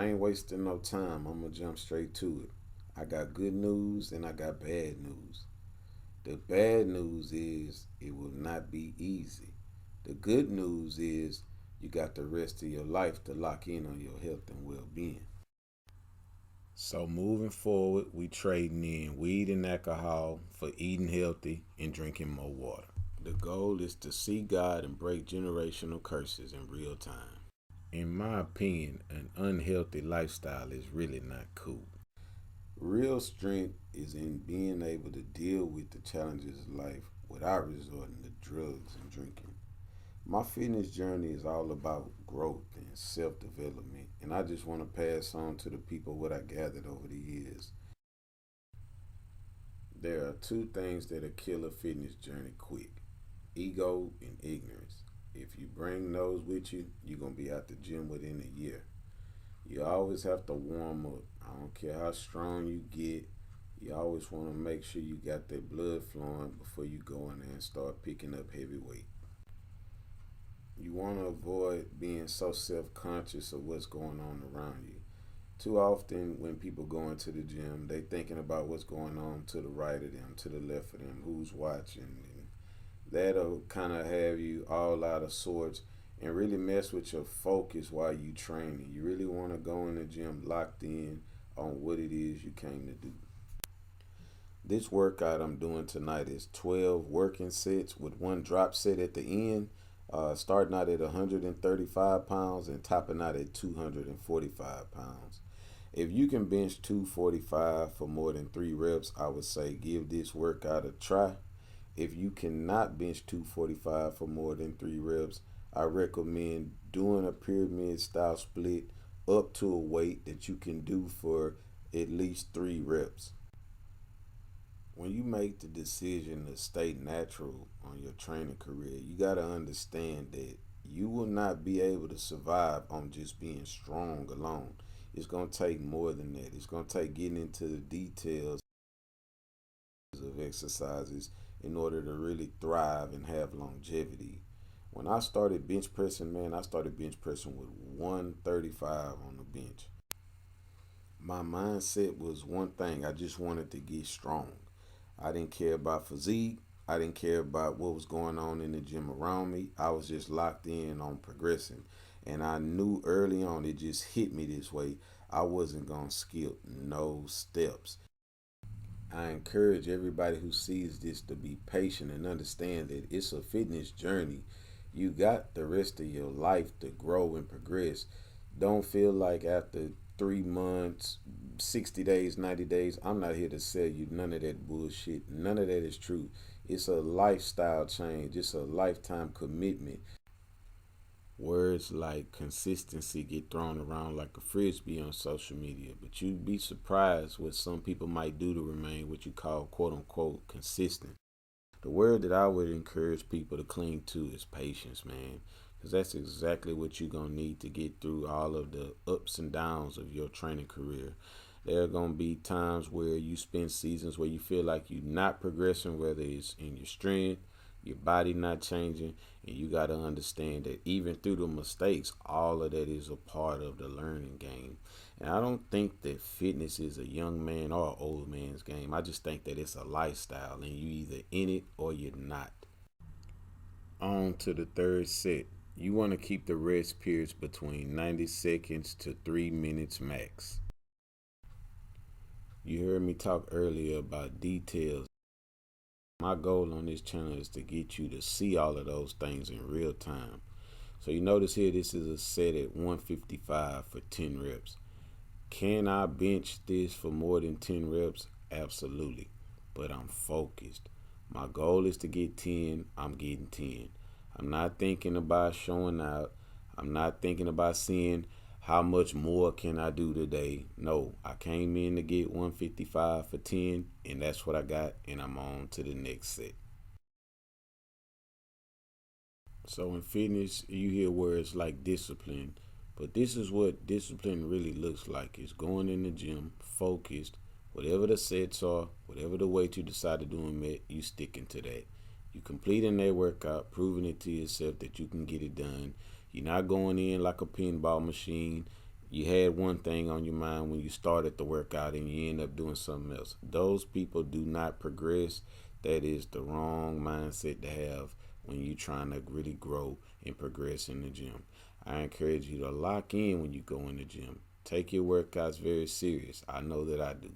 I ain't wasting no time. I'm gonna jump straight to it. I got good news and I got bad news. The bad news is it will not be easy. The good news is you got the rest of your life to lock in on your health and well being. So moving forward, we trading in weed and alcohol for eating healthy and drinking more water. The goal is to see God and break generational curses in real time. In my opinion, an unhealthy lifestyle is really not cool. Real strength is in being able to deal with the challenges of life without resorting to drugs and drinking. My fitness journey is all about growth and self development, and I just want to pass on to the people what I gathered over the years. There are two things that'll kill a fitness journey quick: ego and ignorance. If you bring those with you, you're going to be out the gym within a year. You always have to warm up. I don't care how strong you get. You always want to make sure you got that blood flowing before you go in there and start picking up heavy weight. You want to avoid being so self-conscious of what's going on around you. Too often when people go into the gym, they thinking about what's going on to the right of them, to the left of them, who's watching. And that'll kind of have you all out of sorts and really mess with your focus while you training. You really want to go in the gym locked in on what it is you came to do. This workout I'm doing tonight is 12 working sets with one drop set at the end, starting out at 135 pounds and topping out at 245 pounds. If you can bench 245 for more than 3 reps, I would say give this workout a try. If you cannot bench 245 for more than 3 reps, I recommend doing a pyramid style split up to a weight that you can do for at least 3 reps. When you make the decision to stay natural on your training career, you got to understand that you will not be able to survive on just being strong alone. It's going to take more than that. It's going to take getting into the details of exercises in order to really thrive and have longevity. When I started bench pressing, man, I started bench pressing with 135 on the bench. My mindset was one thing: I just wanted to get strong. I didn't care about physique. I didn't care about what was going on in the gym around me. I was just locked in on progressing. And I knew early on, it just hit me this way: I wasn't going to skip no steps. I encourage everybody who sees this to be patient and understand that it's a fitness journey. You got the rest of your life to grow and progress. Don't feel like after 3 months, 60 days, 90 days, I'm not here to sell you none of that bullshit. None of that is true. It's a lifestyle change. It's a lifetime commitment. Words like consistency get thrown around like a frisbee on social media, but you'd be surprised what some people might do to remain what you call quote unquote consistent. The word that I would encourage people to cling to is patience, man, because that's exactly what you're going to need to get through all of the ups and downs of your training career. There are going to be times where you spend seasons where you feel like you're not progressing, whether it's in your strength, your body not changing, and you got to understand that even through the mistakes, all of that is a part of the learning game. And I don't think that fitness is a young man or old man's game. I just think that it's a lifestyle, and you either in it or you're not. On to the third set. You want to keep the rest periods between 90 seconds to 3 minutes max. You heard me talk earlier about details. My goal on this channel is to get you to see all of those things in real time. So you notice here, this is a set at 155 for 10 reps. Can I bench this for more than 10 reps? Absolutely. But I'm focused. My goal is to get 10. I'm getting 10. I'm not thinking about showing out. I'm not thinking about seeing how much more can I do today. No, I came in to get 155 for 10, and that's what I got, and I'm on to the next set. So in fitness, you hear words like discipline, but this is what discipline really looks like. It's going in the gym, focused, whatever the sets are, whatever the weight you decide to do them at, you sticking to that. You completing that workout, proving it to yourself that you can get it done. You're not going in like a pinball machine. You had one thing on your mind when you started the workout and you end up doing something else. Those people do not progress. That is the wrong mindset to have when you're trying to really grow and progress in the gym. I encourage you to lock in when you go in the gym. Take your workouts very serious. I know that I do.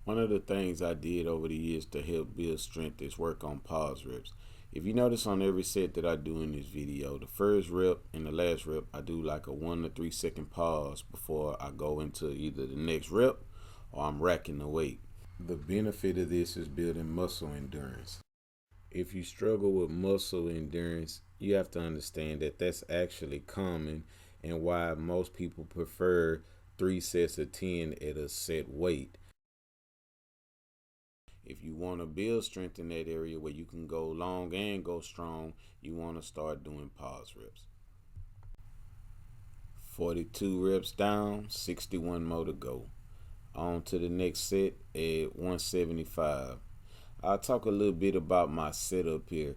One of the things I did over the years to help build strength is work on pause reps. If you notice on every set that I do in this video, the first rep and the last rep, I do like a 1 to 3 second pause before I go into either the next rep or I'm racking the weight. The benefit of this is building muscle endurance. If you struggle with muscle endurance, you have to understand that that's actually common and why most people prefer 3 sets of 10 at a set weight. If you want to build strength in that area where you can go long and go strong, you want to start doing pause reps. 42 reps down, 61 more to go. On to the next set at 175. I'll talk a little bit about my setup here.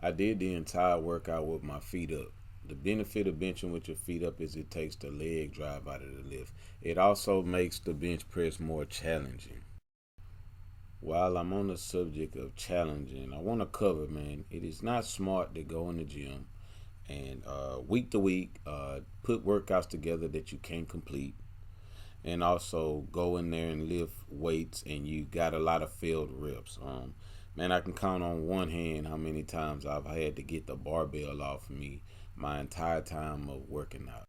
I did the entire workout with my feet up. The benefit of benching with your feet up is it takes the leg drive out of the lift. It also makes the bench press more challenging. While I'm on the subject of challenging, I want to cover, man, it is not smart to go in the gym and week to week put workouts together that you can't complete, and also go in there and lift weights and you got a lot of failed reps. Man, I can count on one hand how many times I've had to get the barbell off of me my entire time of working out.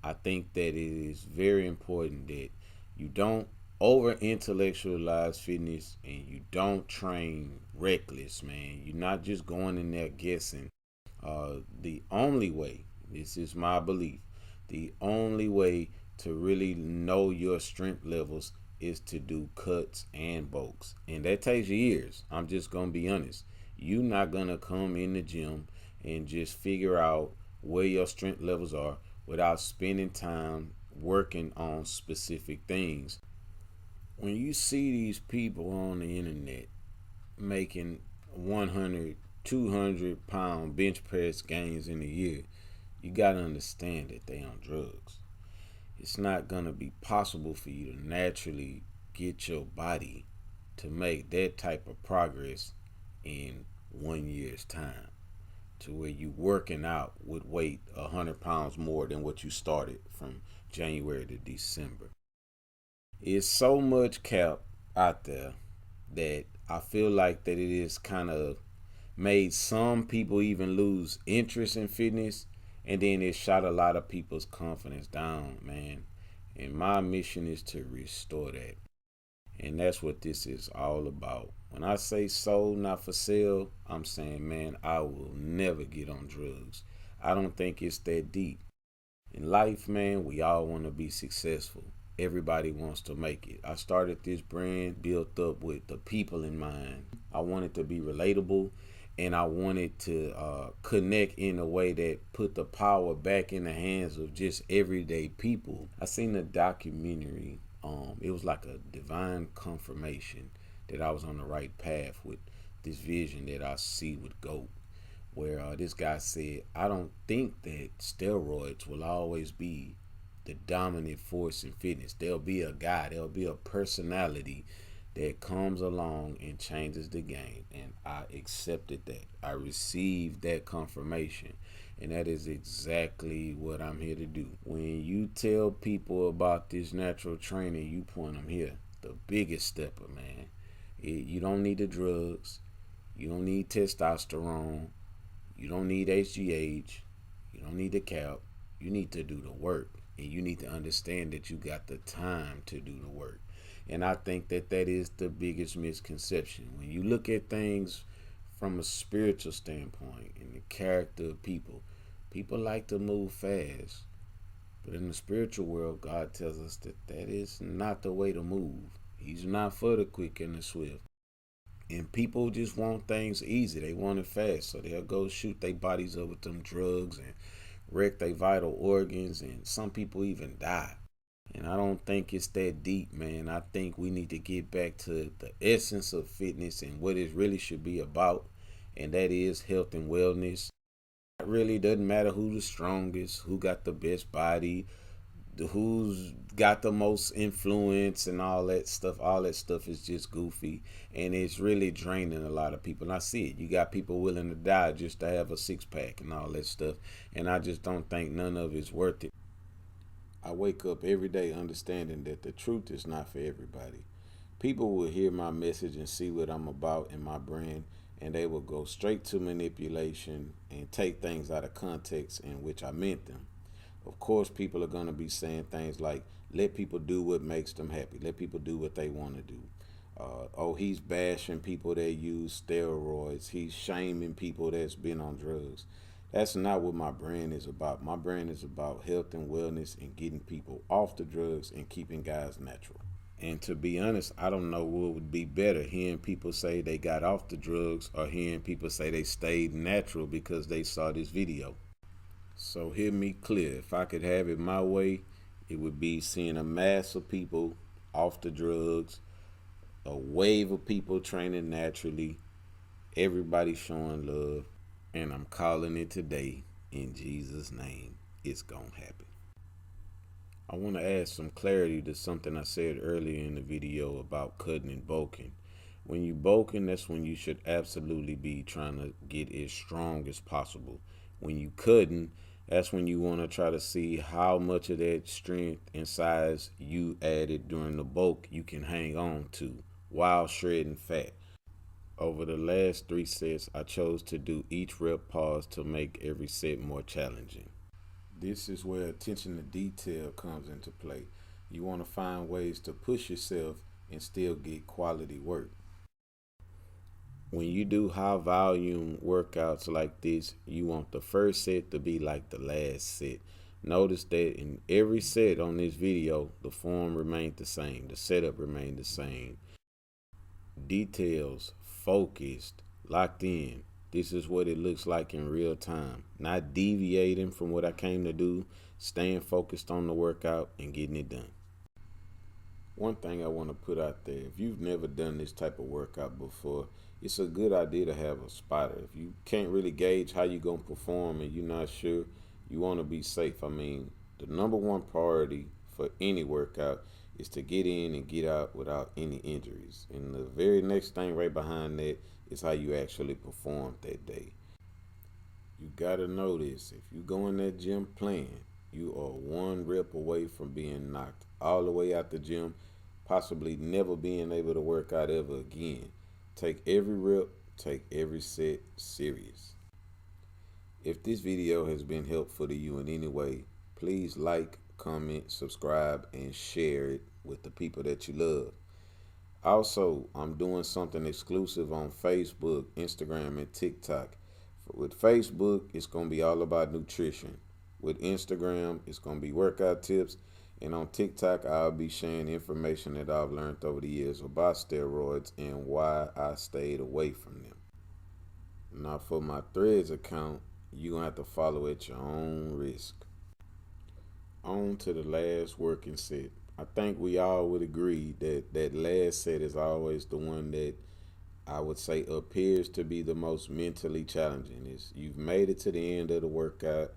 I think that it is very important that you don't over intellectualize fitness and you don't train reckless, man. You're not just going in there guessing. The only way, this is my belief, the only way to really know your strength levels is to do cuts and bulks. And that takes years. I'm just going to be honest. You're not going to come in the gym and just figure out where your strength levels are without spending time working on specific things. When you see these people on the internet making 100, 200 pound bench press gains in a year, you got to understand that they on drugs. It's not going to be possible for you to naturally get your body to make that type of progress in 1 year's time, to where you working out with weight 100 pounds more than what you started from January to December. It's so much cap out there that I feel like that it is kind of made some people even lose interest in fitness, and then it shot a lot of people's confidence down, man. And my mission is to restore that. And that's what this is all about. When I say sold, not for sale, I'm saying, man, I will never get on drugs. I don't think it's that deep. In life, man, we all want to be successful. Everybody wants to make it. I started this brand built up with the people in mind. I wanted to be relatable, and I wanted to connect in a way that put the power back in the hands of just everyday people. I seen a documentary. It was like a divine confirmation that I was on the right path with this vision that I see with GOAT, where this guy said, I don't think that steroids will always be the dominant force in fitness. There'll be a guy, there'll be a personality that comes along and changes the game. And I accepted that. I received that confirmation. And that is exactly what I'm here to do. When you tell people about this natural training, you point them here. The biggest stepper, man. You don't need the drugs. You don't need testosterone. You don't need HGH. You don't need the cap. You need to do the work. And you need to understand that you got the time to do the work. And I think that that is the biggest misconception. When you look at things from a spiritual standpoint and the character of people, people like to move fast. But in the spiritual world, God tells us that that is not the way to move. He's not for the quick and the swift. And people just want things easy. They want it fast. So they'll go shoot their bodies up with them drugs and wreck their vital organs, and some people even die. And I don't think it's that deep, man. I think we need to get back to the essence of fitness and what it really should be about, and that is health and wellness. It really doesn't matter who's the strongest, who got the best body, who's got the most influence and all that stuff. All that stuff is just goofy, and it's really draining a lot of people. And I see it. You got people willing to die just to have a six pack and all that stuff, and I just don't think none of it's worth it. I wake up every day understanding that the truth is not for everybody. People will hear my message and see what I'm about in my brand, and they will go straight to manipulation and take things out of context in which I meant them. Of course, people are going to be saying things like, let people do what makes them happy, let people do what they want to do. Oh, he's bashing people that use steroids, he's shaming people that's been on drugs. That's not what my brand is about. My brand is about health and wellness and getting people off the drugs and keeping guys natural. And to be honest, I don't know what would be better, hearing people say they got off the drugs or hearing people say they stayed natural because they saw this video. So hear me clear. If I could have it my way, it would be seeing a mass of people off the drugs, a wave of people training naturally, everybody showing love, and I'm calling it today in Jesus' name. It's gonna happen. I want to add some clarity to something I said earlier in the video about cutting and bulking. When you bulking, that's when you should absolutely be trying to get as strong as possible. When you cutting, that's when you want to try to see how much of that strength and size you added during the bulk you can hang on to while shredding fat. Over the last 3 sets, I chose to do each rep pause to make every set more challenging. This is where attention to detail comes into play. You want to find ways to push yourself and still get quality work. When you do high volume workouts like this, you want the first set to be like the last set. Notice that in every set on this video, the form remained the same, the setup remained the same. Details, focused, locked in. This is what it looks like in real time. Not deviating from what I came to do, staying focused on the workout and getting it done. One thing I want to put out there, if you've never done this type of workout before, it's a good idea to have a spotter. If you can't really gauge how you're going to perform and you're not sure, you want to be safe. I mean, the number one priority for any workout is to get in and get out without any injuries. And the very next thing right behind that is how you actually perform that day. You gotta know this. If you go in that gym playing, you are one rep away from being knocked all the way out the gym, possibly never being able to work out ever again. Take every rep, take every set serious. If this video has been helpful to you in any way, please like, comment, subscribe, and share it with the people that you love. Also, I'm doing something exclusive on Facebook, Instagram, and TikTok. With Facebook, it's going to be all about nutrition. With Instagram, it's going to be workout tips. And on TikTok, I'll be sharing information that I've learned over the years about steroids and why I stayed away from them. Now, for my Threads account, you're going to have to follow at your own risk. On to the last working set. I think we all would agree that that last set is always the one that I would say appears to be the most mentally challenging. Is you've made it to the end of the workout,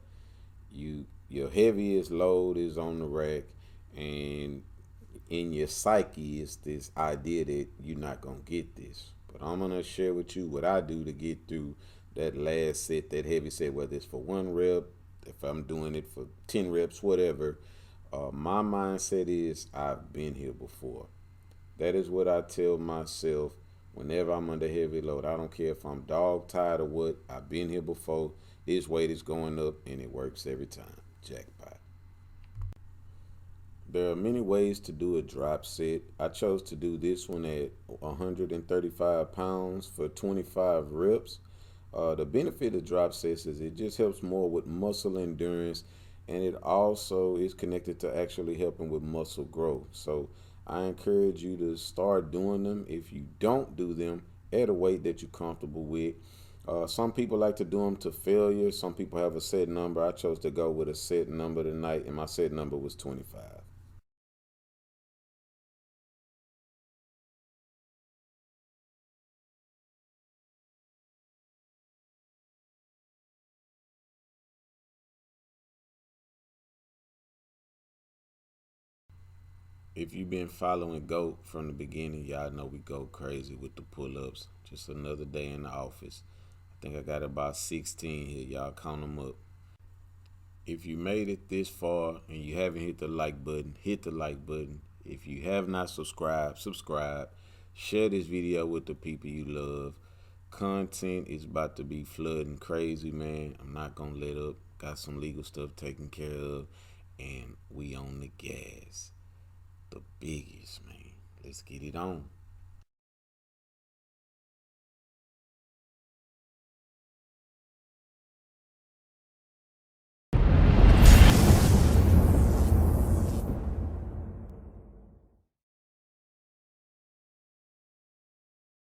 your heaviest load is on the rack, and in your psyche is this idea that you're not gonna get this. But I'm gonna share with you what I do to get through that last set, that heavy set, whether it's for 1 rep, if I'm doing it for 10 reps, whatever. My mindset is I've been here before. That is what I tell myself whenever I'm under heavy load. I don't care if I'm dog tired or what. I've been here before. This weight is going up and it works every time. Jackpot. There are many ways to do a drop set. I chose to do this one at 135 pounds for 25 reps. The benefit of drop sets is it just helps more with muscle endurance, and it also is connected to actually helping with muscle growth. So I encourage you to start doing them. If you don't do them, at a weight that you're comfortable with. Some people like to do them to failure. Some people have a set number. I chose to go with a set number tonight, and my set number was 25. If you've been following GOAT from the beginning, y'all know we go crazy with the pull-ups. Just another day in the office. I think I got about 16 here. Y'all count them up. If you made it this far and you haven't hit the like button, hit the like button. If you have not subscribed, subscribe. Share this video with the people you love. Content is about to be flooding crazy, man. I'm not gonna let up. Got some legal stuff taken care of, and we on the gas. The biggest, man. Let's get it on.